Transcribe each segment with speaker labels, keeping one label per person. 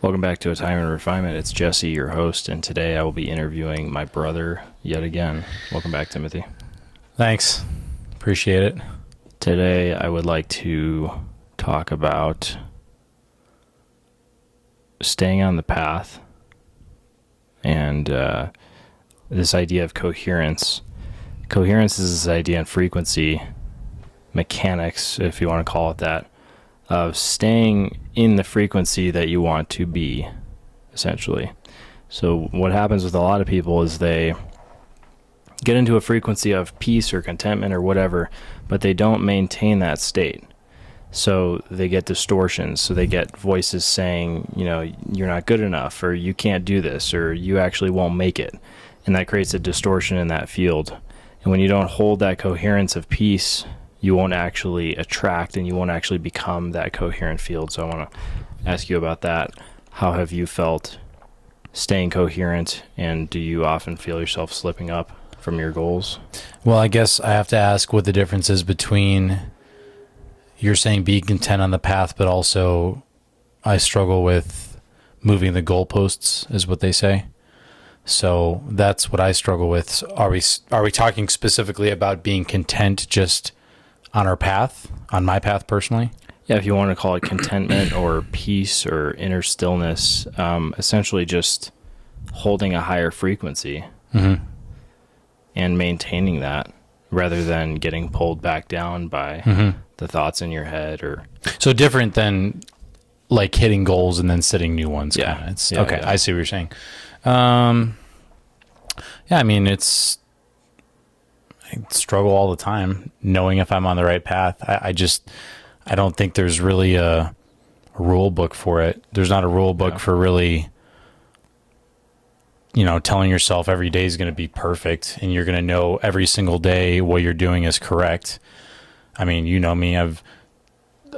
Speaker 1: Welcome back to A Time and Refinement. It's Jesse, your host, and today I will be interviewing my brother yet again. Welcome back, Timothy.
Speaker 2: Thanks. Appreciate it.
Speaker 1: Today I would like to talk about staying on the path and this idea of coherence. Coherence is this idea and frequency, mechanics, if you want to call it that, of staying in the frequency that you want to be, essentially. So what happens with a lot of people is they get into a frequency of peace or contentment or whatever, but they don't maintain that state. So they get distortions. So they get voices saying, you know, you're not good enough, or you can't do this, or you actually won't make it. And that creates a distortion in that field. And when you don't hold that coherence of peace, you won't actually attract and you won't actually become that coherent field. So I want to ask you about that. How have you felt staying coherent, and do you often feel yourself slipping up from your goals?
Speaker 2: Well, I guess I have to ask what the difference is between you're saying be content on the path, but also I struggle with moving the goalposts, is what they say. So that's what I struggle with. So are we talking specifically about being content just on our path, on my path personally?
Speaker 1: Yeah, if you want to call it contentment or peace or inner stillness, essentially just holding a higher frequency and maintaining that rather than getting pulled back down by the thoughts in your head. Or
Speaker 2: so different than like hitting goals and then setting new ones.
Speaker 1: Yeah.
Speaker 2: Okay. Yeah. I see what you're saying. Yeah, I mean, I struggle all the time knowing if I'm on the right path. I don't think there's really a rule book for it. There's not a rule book for really, telling yourself every day is going to be perfect and you're going to know every single day what you're doing is correct. I mean, you know me, I've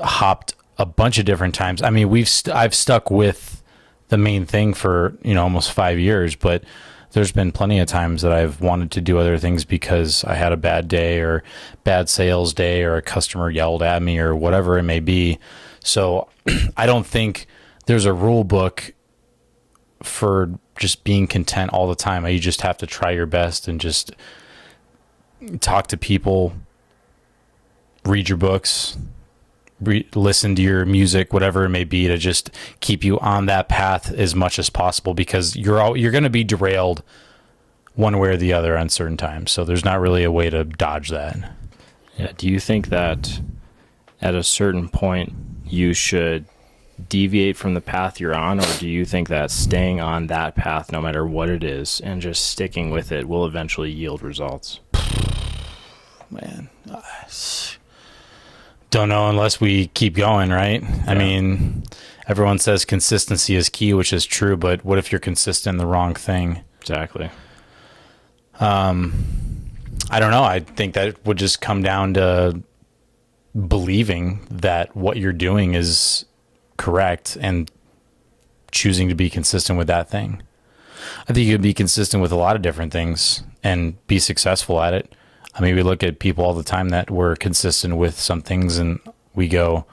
Speaker 2: hopped a bunch of different times. I mean, I've stuck with the main thing for, almost 5 years, but there's been plenty of times that I've wanted to do other things because I had a bad day or bad sales day or a customer yelled at me or whatever it may be. So I don't think there's a rule book for just being content all the time. You just have to try your best and just talk to people, read your books, listen to your music, whatever it may be, to just keep you on that path as much as possible, because you're going to be derailed one way or the other on certain times. So there's not really a way to dodge that.
Speaker 1: Yeah. Do you think that at a certain point you should deviate from the path you're on, or do you think that staying on that path, no matter what it is, and just sticking with it will eventually yield results?
Speaker 2: Man, don't know unless we keep going, right? Yeah. I mean, everyone says consistency is key, which is true, but what if you're consistent in the wrong thing?
Speaker 1: Exactly.
Speaker 2: I don't know. I think that would just come down to believing that what you're doing is correct and choosing to be consistent with that thing. I think you could be consistent with a lot of different things and be successful at it. I mean, we look at people all the time that were consistent with some things, and I go,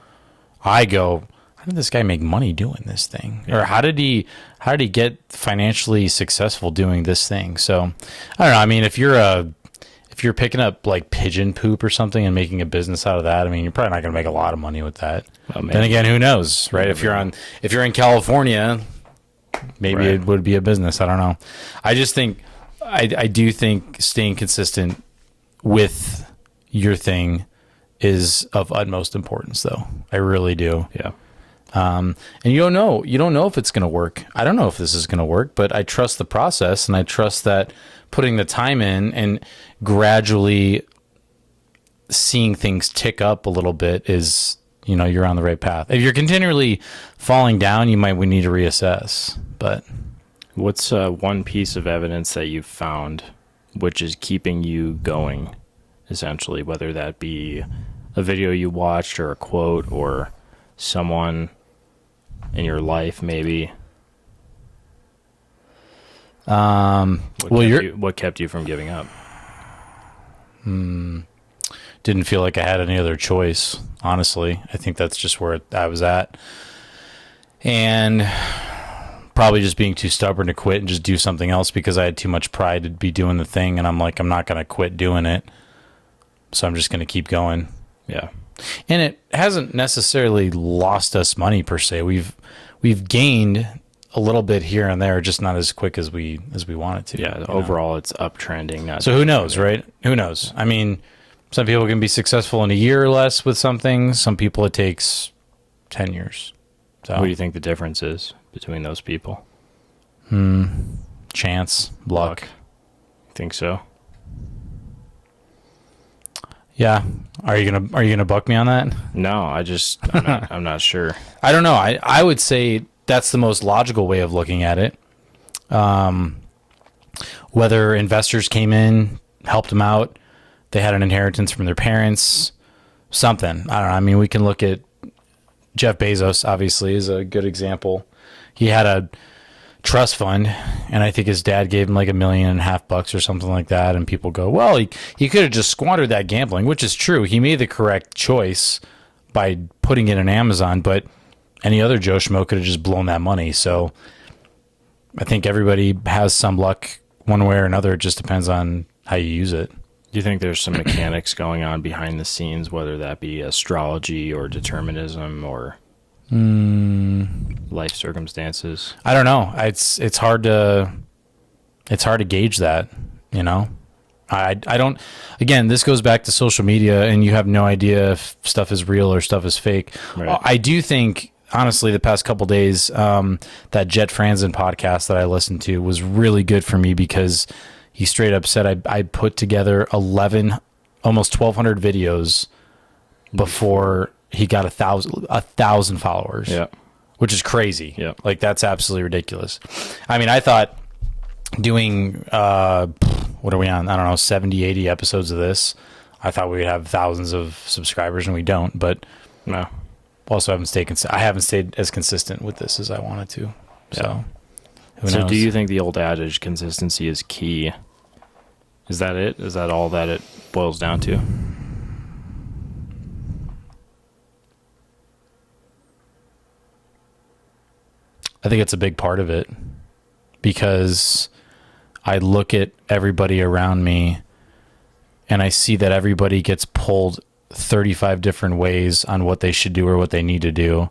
Speaker 2: how did this guy make money doing this thing? Yeah. Or how did he get financially successful doing this thing? So I don't know. I mean, if you're picking up like pigeon poop or something and making a business out of that, I mean, you're probably not going to make a lot of money with that. Well, then again, who knows, right? If you're in California, maybe It would be a business. I don't know. I just think, I do think staying consistent with your thing is of utmost importance, though. I really do.
Speaker 1: Yeah.
Speaker 2: And you don't know if it's going to work. I don't know if this is going to work, but I trust the process, and I trust that putting the time in and gradually seeing things tick up a little bit is, you're on the right path. If you're continually falling down, we need to reassess. But
Speaker 1: what's one piece of evidence that you've found which is keeping you going, essentially, whether that be a video you watched or a quote or someone in your life, maybe? What kept you from giving up?
Speaker 2: Didn't feel like I had any other choice, honestly. I think that's just where I was at. And probably just being too stubborn to quit and just do something else because I had too much pride to be doing the thing. And I'm like, I'm not going to quit doing it. So I'm just going to keep going.
Speaker 1: Yeah.
Speaker 2: And it hasn't necessarily lost us money per se. We've gained a little bit here and there, just not as quick as we want it to.
Speaker 1: Yeah. Overall, it's uptrending. Not
Speaker 2: so who knows, right? Who knows? I mean, some people can be successful in a year or less with something. Some people it takes 10 years. So
Speaker 1: what do you think the difference is between those people?
Speaker 2: Chance, luck.
Speaker 1: You think so?
Speaker 2: Yeah. Are you gonna buck me on that?
Speaker 1: No, I'm not sure.
Speaker 2: I don't know. I would say that's the most logical way of looking at it. Whether investors came in, helped them out, they had an inheritance from their parents, something. I don't know. I mean, we can look at Jeff Bezos, obviously, is a good example. He had a trust fund, and I think his dad gave him like $1.5 million or something like that. And people go, well, he could have just squandered that gambling, which is true. He made the correct choice by putting it in Amazon, but any other Joe Schmo could have just blown that money. So I think everybody has some luck one way or another. It just depends on how you use it.
Speaker 1: Do you think there's some mechanics going on behind the scenes, whether that be astrology or determinism or life circumstances?
Speaker 2: I don't know. It's hard to gauge that, you know. I don't. Again, this goes back to social media, and you have no idea if stuff is real or stuff is fake.
Speaker 1: Right.
Speaker 2: I do think, honestly, the past couple days, that Jet Franzen podcast that I listened to was really good for me because he straight up said I put together 11, almost 1,200 videos before he got 1,000 followers.
Speaker 1: Yeah.
Speaker 2: Which is crazy.
Speaker 1: Yeah.
Speaker 2: Like, that's absolutely ridiculous. I mean, I thought doing, what are we on? I don't know, 70, 80 episodes of this. I thought we would have thousands of subscribers, and we don't. But
Speaker 1: No.
Speaker 2: also I haven't stayed as consistent with this as I wanted to. So, who
Speaker 1: So
Speaker 2: knows?
Speaker 1: do you think the old adage, consistency is key? Is that it? Is that all that it boils down to?
Speaker 2: I think it's a big part of it because I look at everybody around me and I see that everybody gets pulled 35 different ways on what they should do or what they need to do.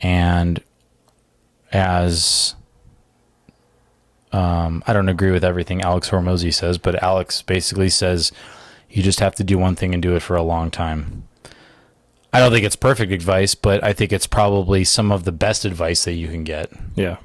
Speaker 2: And as I don't agree with everything Alex Hormozy says, but Alex basically says you just have to do one thing and do it for a long time. I don't think it's perfect advice, but I think it's probably some of the best advice that you can get.
Speaker 1: Yeah.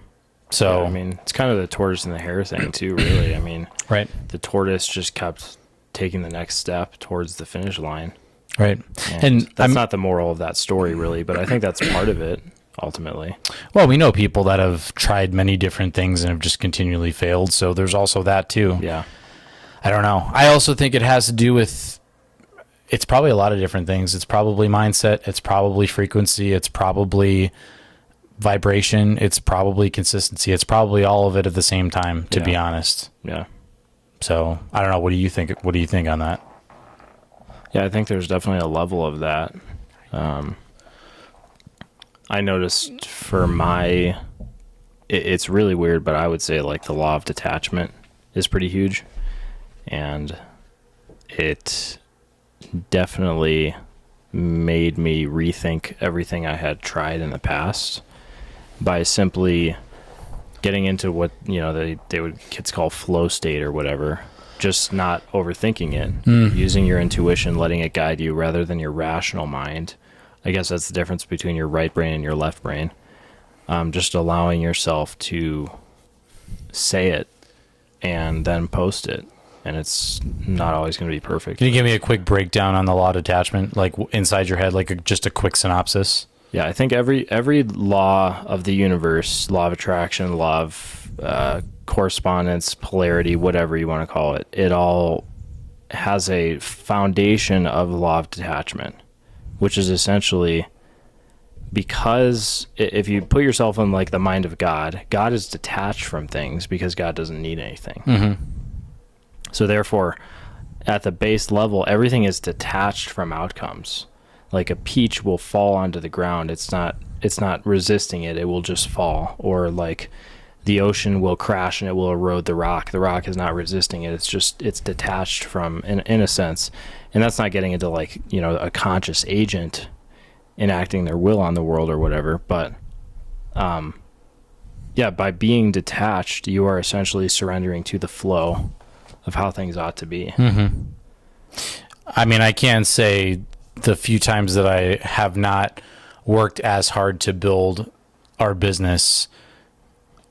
Speaker 2: So,
Speaker 1: I mean, it's kind of the tortoise and the hare thing too, really. I mean,
Speaker 2: right.
Speaker 1: The tortoise just kept taking the next step towards the finish line.
Speaker 2: Right.
Speaker 1: And that's not the moral of that story, really, but I think that's part of it, ultimately.
Speaker 2: Well, we know people that have tried many different things and have just continually failed. So there's also that too.
Speaker 1: Yeah.
Speaker 2: I don't know. I also think it has to do with, it's probably a lot of different things. It's probably mindset. It's probably frequency. It's probably vibration. It's probably consistency. It's probably all of it at the same time, to be honest.
Speaker 1: Yeah.
Speaker 2: So I don't know. What do you think? What do you think on that?
Speaker 1: Yeah, I think there's definitely a level of that. I noticed for it's really weird, but I would say like the law of detachment is pretty huge. And it definitely made me rethink everything I had tried in the past by simply getting into what, they would kids call flow state or whatever. Just not overthinking it, using your intuition, letting it guide you rather than your rational mind. I guess that's the difference between your right brain and your left brain. Just allowing yourself to say it and then post it. And it's not always going to be perfect.
Speaker 2: Can you give me a quick breakdown on the law of detachment, like inside your head, like just a quick synopsis?
Speaker 1: Yeah, I think every law of the universe, law of attraction, law of correspondence, polarity, whatever you want to call it, it all has a foundation of the law of detachment, which is essentially because if you put yourself in like the mind of God, God is detached from things because God doesn't need anything.
Speaker 2: Mm-hmm.
Speaker 1: So therefore, at the base level, everything is detached from outcomes. Like a peach will fall onto the ground. It's it's not resisting it. It will just fall. Or like the ocean will crash and it will erode the rock. The rock is not resisting it. It's detached from, in a sense. And that's not getting into like, you know, a conscious agent enacting their will on the world or whatever. But, yeah, by being detached, you are essentially surrendering to the flow of how things ought to be.
Speaker 2: I mean, I can say the few times that I have not worked as hard to build our business,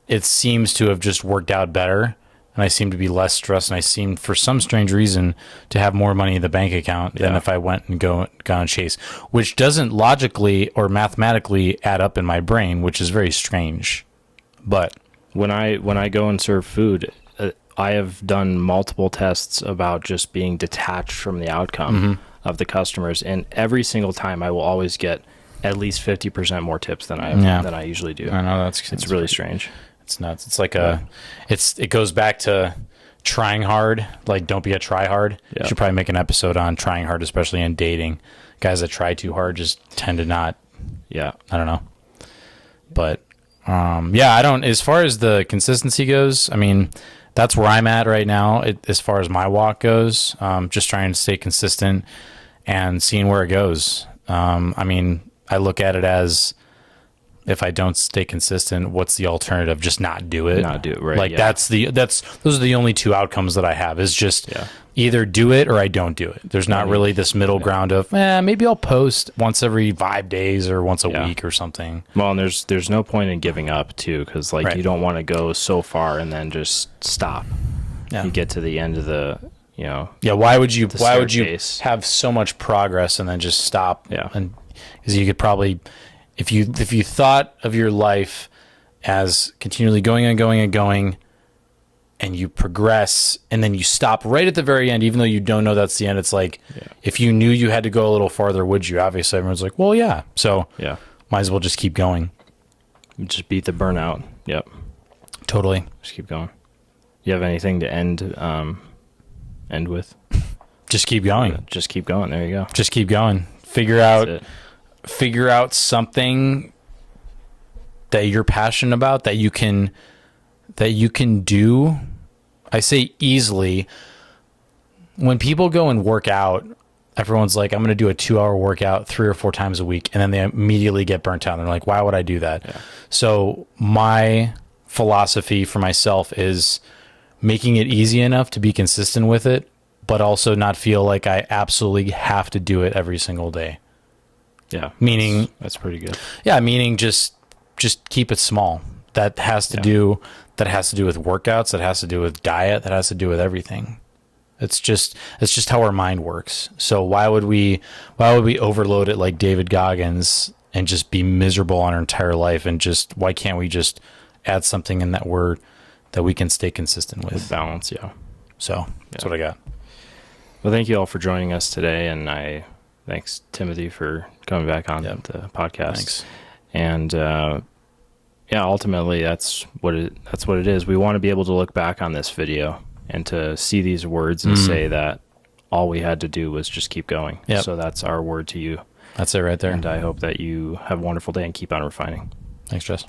Speaker 2: it seems to have just worked out better, and I seem to be less stressed, and I seem, for some strange reason, to have more money in the bank account than if I went and gone and chase, which doesn't logically or mathematically add up in my brain, which is very strange. But
Speaker 1: when I go and serve food, I have done multiple tests about just being detached from the outcome of the customers, and every single time I will always get at least 50% more tips than I usually do.
Speaker 2: I know
Speaker 1: It's really strange.
Speaker 2: It's nuts. It's like it goes back to trying hard. Like, don't be a try hard.
Speaker 1: Yeah.
Speaker 2: You should probably make an episode on trying hard, especially in dating. Guys that try too hard just tend to not.
Speaker 1: Yeah.
Speaker 2: I don't know. But I don't. As far as the consistency goes, I mean, that's where I'm at right now. As far as my walk goes, just trying to stay consistent and seeing where it goes. I mean, I look at it as, if I don't stay consistent, what's the alternative? Just not do it.
Speaker 1: Not do it, right?
Speaker 2: Like
Speaker 1: yeah.
Speaker 2: those are the only two outcomes that I have, is just either do it or I don't do it. There's not really this middle ground of, maybe I'll post once every 5 days or once a week or something.
Speaker 1: Well, and there's no point in giving up too, because like you don't want to go so far and then just stop.
Speaker 2: Yeah.
Speaker 1: You get to the end of the, you know.
Speaker 2: Yeah. Why would you
Speaker 1: staircase.
Speaker 2: have so much progress and then just stop?
Speaker 1: Yeah.
Speaker 2: And because you could probably, if you thought of your life as continually going and going and going, and you progress and then you stop right at the very end, even though you don't know that's the end, it's like, if you knew you had to go a little farther, would you? Obviously everyone's like, well, yeah. So might as well just keep going.
Speaker 1: Just beat the burnout. Yep.
Speaker 2: Totally.
Speaker 1: Just keep going. You have anything to end with?
Speaker 2: Just keep going.
Speaker 1: Just keep going. There you go.
Speaker 2: Just keep going. Figure out something that you're passionate about, that you can do. I say easily. When people go and work out, everyone's like, I'm going to do a 2-hour workout 3 or 4 times a week. And then they immediately get burnt out. They're like, why would I do that? Yeah. So my philosophy for myself is making it easy enough to be consistent with it, but also not feel like I absolutely have to do it every single day.
Speaker 1: Yeah.
Speaker 2: Meaning
Speaker 1: that's pretty good.
Speaker 2: Yeah. Meaning just keep it small. That has to do with workouts. That has to do with diet. That has to do with everything. It's just how our mind works. So why would we overload it like David Goggins and just be miserable on our entire life? And just, why can't we just add something in that we can stay consistent with
Speaker 1: balance? Yeah.
Speaker 2: So that's what I got.
Speaker 1: Well, thank you all for joining us today. And thanks Timothy for coming back on the podcast.
Speaker 2: Thanks.
Speaker 1: And, ultimately that's what it is. We want to be able to look back on this video and to see these words and say that all we had to do was just keep going.
Speaker 2: Yep.
Speaker 1: So that's our word to you.
Speaker 2: That's it right there.
Speaker 1: And I hope that you have a wonderful day and keep on refining.
Speaker 2: Thanks, Jess.